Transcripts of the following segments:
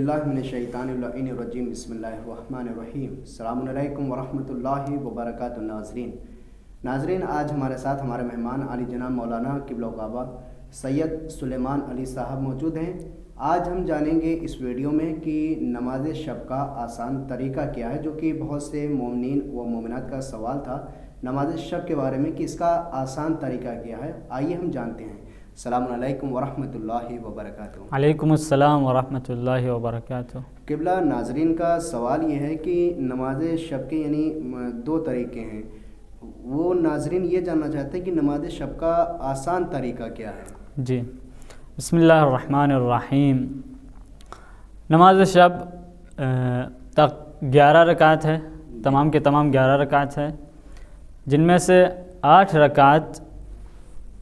बिल्लाहि मिनश्शैतानिर्रजीम बिस्मिल्लाहिर्रहमानिर्रहीम। अस्सलामु अलैकुम वरहमतुल्लाहि वबरकातुहू। नाज़रीन, आज हमारे साथ हमारे मेहमान आली जनाब मौलाना क़िबला काबा सैयद सुलेमान अली साहब मौजूद हैं। आज हम जानेंगे इस वीडियो में कि नमाज शब का आसान तरीका क्या है, जो कि बहुत से मोमिनीन व मोमिनात का सवाल था नमाज शब के बारे में कि इसका आसान तरीका क्या है। आइए हम जानते हैं। अस्सलामु अलैकुम वरहमतुल्लाहि वबरकातुहू। अलैकुम अस्सलाम वरहमतुल्लाहि वबरकातुहू। क़िबला, नाज़रीन का सवाल ये है कि नमाज शब के यानी दो तरीके हैं, वो नाज़रीन ये जानना चाहते हैं कि नमाज शब का आसान तरीका क्या है। जी, बिस्मिल्लाहिर्रहमानिर्रहीम। नमाज शब तक 11 रकात है, तमाम के तमाम 11 रकात है, जिनमें से 8 रकात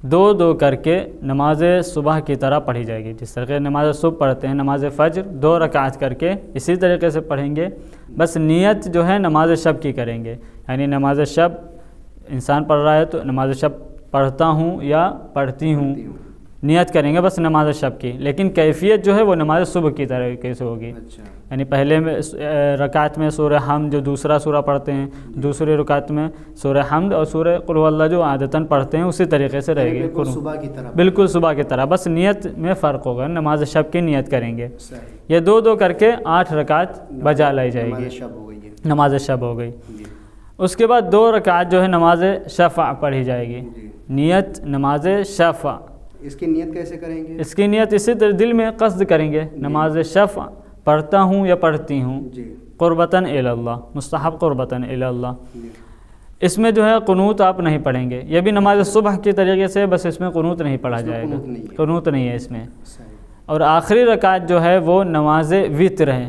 दो दो करके नमाज सुबह की तरह पढ़ी जाएगी। जिस तरह नमाज सुबह पढ़ते हैं, नमाज फ़ज्र 2 रकात करके इसी तरीके से पढ़ेंगे। बस नियत जो है नमाज शब की करेंगे, यानी नमाज शब इंसान पढ़ रहा है तो नमाज शब पढ़ता हूँ या पढ़ती हूँ, नियत करेंगे बस नमाज शब की। लेकिन कैफियत जो है वो नमाज सुबह की तरीके से होगी। यानी पहले में रकात में सूरह हमद जो दूसरा सूरा पढ़ते हैं, दूसरे रकात में सूरह हमद और सूरह कुल हुवल्लाह जो आदतन पढ़ते हैं उसी तरीके से रहेगी, बिल्कुल सुबह की तरह। बिल्कुल सुबह की तरह, बस नियत में फ़र्क होगा। नमाज शब की नियत करेंगे, ये 2-2 करके 8 रकात बजा लाई जाएगी, नमाज शब हो गई। उसके बाद 2 रकात जो है नमाज शफ़ा पढ़ी जाएगी, नियत नमाज शफ़ा। इसकी नियत कैसे करेंगे? इसकी नियत इसी तरह दिल में क़स्द करेंगे, नमाज शफ़ा पढ़ता हूँ या पढ़ती हूँ, क़ुर्बतन इलल्लाह, मुस्तहब क़ुर्बतन इलल्लाह। इसमें जो है क़ुनूत आप नहीं पढ़ेंगे, ये भी नमाज सुबह के तरीके से, बस इसमें क़ुनूत नहीं पढ़ा जाएगा, क़ुनूत नहीं है इसमें। और आखिरी रकात जो है वो नमाज वित्र है।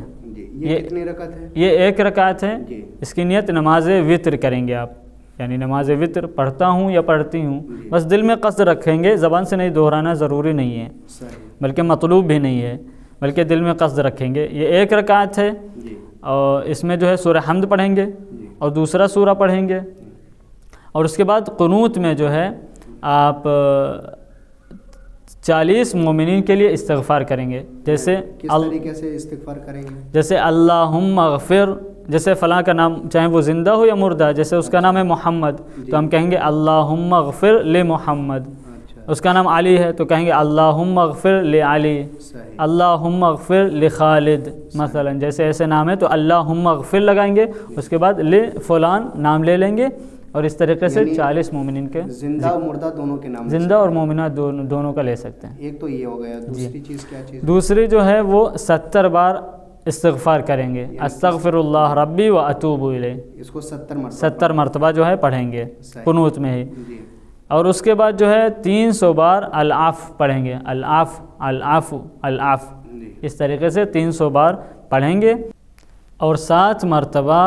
ये कितनी रकात है? ये 1 रकात है। इसकी नियत नमाज वित्र करेंगे आप, यानी नमाज वित्र पढ़ता हूँ या पढ़ती हूँ, बस दिल में क़स्द रखेंगे, ज़बान से नहीं दोहराना ज़रूरी नहीं है, बल्कि मतलूब भी नहीं है, बल्कि दिल में क़स्द रखेंगे। ये 1 रकात है और इसमें जो है सूरह हमद पढ़ेंगे और दूसरा सूरा पढ़ेंगे। और उसके बाद क़ुनूत में जो है आप 40 मोमिनीन के लिए इस्तिग़फ़ार करेंगे। जैसे किस तरीके से इस्तिग़फ़ार करेंगे? जैसे अल्लाहुम्मा अग़फ़िर, जैसे फ़लाँ का नाम चाहे वो ज़िंदा हो या मुर्दा, जैसे उसका नाम है मोहम्मद तो हम कहेंगे अल्लाहुम्मा अग़फ़िर ले मोहम्मद। उसका नाम अली है तो कहेंगे अल्लाहुम्मा अग़फ़िर ले अली, अल्लाहुम्मा अग़फ़िर ले खालिद मसलन। जैसे ऐसे नाम है तो अल्लाहुम्मा अग़फ़िर लगाएंगे, उसके बाद ले फ़लान नाम ले लेंगे। और इस तरीके से 40 मोमिनीन के, जिंदा और मुर्दा दोनों के नाम, जिंदा और मोमिना दोनों का ले सकते हैं। एक तो ये हो गया, दूसरी चीज़ क्या चीज़? दूसरी जो है वो 70 बार इस्तिग़फ़ार करेंगे, अस्तग़फ़िरुल्लाह रब्बी व अतूबु इलैह। इसको 70 मरतबा जो है पढ़ेंगे कुनूत में ही। और उसके बाद जो है 300 बार अल-आफ़ पढ़ेंगे, अल-आफ़ अल-आफ़ु अल-आफ़, इस तरीके से 300 बार पढ़ेंगे। और 7 मरतबा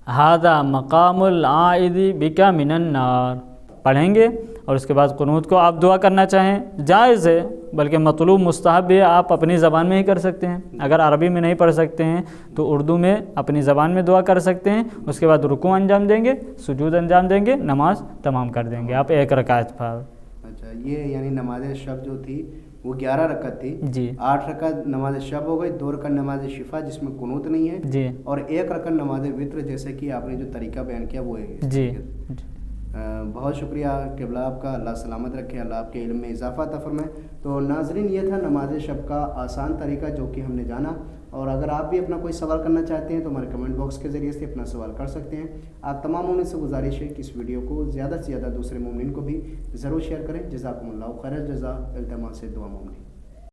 हादा मकामुल आइदी बिका मिनन नार पढ़ेंगे। और उसके बाद कुनूत को आप दुआ करना चाहें जायज़ है, बल्कि मतलूब मुस्तहब भी है, आप अपनी ज़बान में ही कर सकते हैं। अगर अरबी में नहीं पढ़ सकते हैं तो उर्दू में अपनी ज़बान में दुआ कर सकते हैं। उसके बाद रुकू अंजाम देंगे, सुजूद अंजाम देंगे, नमाज तमाम कर देंगे आप 1 रकात पर। अच्छा, ये यानी नमाज शब जो थी वो 11 रकात थी जी। 8 रकात नमाज शब हो गई, 2 रकात नमाज शिफा जिसमें कुनूत नहीं है जी, और 1 रकात नमाज वित्र, जैसे कि आपने जो तरीका बयान किया वो है जी। बहुत शुक्रिया क़िबला आपका, अल्लाह सलामत रखे, अल्लाह आपके इल्म में इजाफ़ा अता फरमाए। तो नाज़रीन, ये था नमाज शब का आसान तरीका जो कि हमने जाना। और अगर आप भी अपना कोई सवाल करना चाहते हैं तो हमारे कमेंट बॉक्स के ज़रिए से अपना सवाल कर सकते हैं। आप तमाम मोमिन से गुजारिश है कि इस वीडियो को ज़्यादा से ज़्यादा दूसरे मोमिन को भी ज़रूर शेयर करें। जज़ाकुमुल्लाहु खैरल जज़ा, इल्तिमास से दुआ मोमिन।